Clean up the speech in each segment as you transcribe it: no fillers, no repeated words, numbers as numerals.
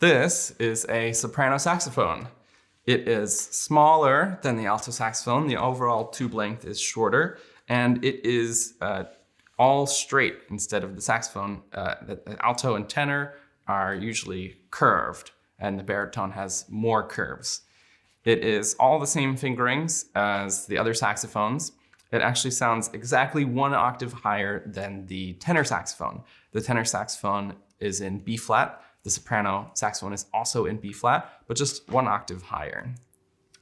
This is a soprano saxophone. It is smaller than the alto saxophone. The overall tube length is shorter, and it is all straight instead of the saxophone. The alto and tenor are usually curved, and the baritone has more curves. It is all the same fingerings as the other saxophones. It actually sounds exactly 1 octave higher than the tenor saxophone. The tenor saxophone is in B flat. The soprano saxophone is also in B flat, but just 1 octave higher.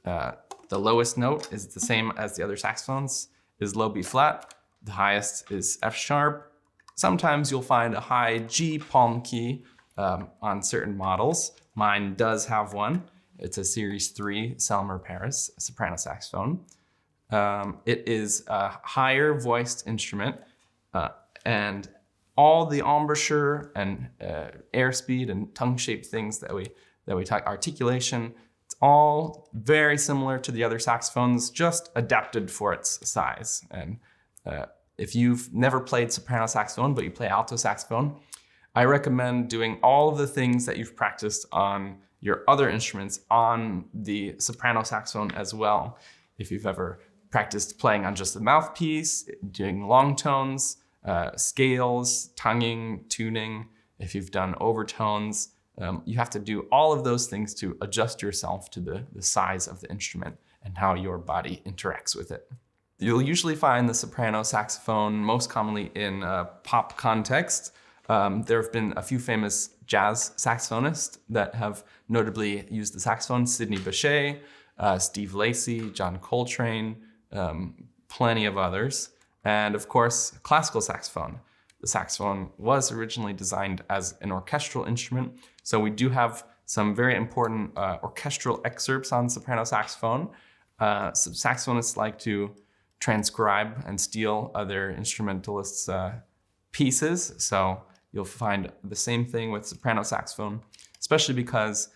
The lowest note is the same as the other saxophones, is low B flat. The highest is F sharp. Sometimes you'll find a high G palm key on certain models. Mine does have one. It's a Series 3 Selmer Paris soprano saxophone. It is a higher voiced instrument, and all the embouchure and airspeed and tongue-shaped things that we talk, articulation, it's all very similar to the other saxophones, just adapted for its size. And if you've never played soprano saxophone, but you play alto saxophone, I recommend doing all of the things that you've practiced on your other instruments on the soprano saxophone as well. If you've ever practiced playing on just the mouthpiece, doing long tones, scales, tonguing, tuning, if you've done overtones, you have to do all of those things to adjust yourself to the size of the instrument and how your body interacts with it. You'll usually find the soprano saxophone most commonly in a pop context. There have been a few famous jazz saxophonists that have notably used the saxophone: Sidney Bechet, Steve Lacy, John Coltrane, plenty of others. And of course, classical saxophone. The saxophone was originally designed as an orchestral instrument, so we do have some very important orchestral excerpts on soprano saxophone. Some saxophonists like to transcribe and steal other instrumentalists' pieces, so you'll find the same thing with soprano saxophone, especially because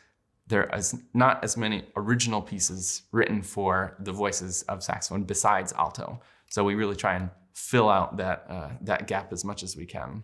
there is not as many original pieces written for the voices of saxophone besides alto. So we really try and fill out that gap as much as we can.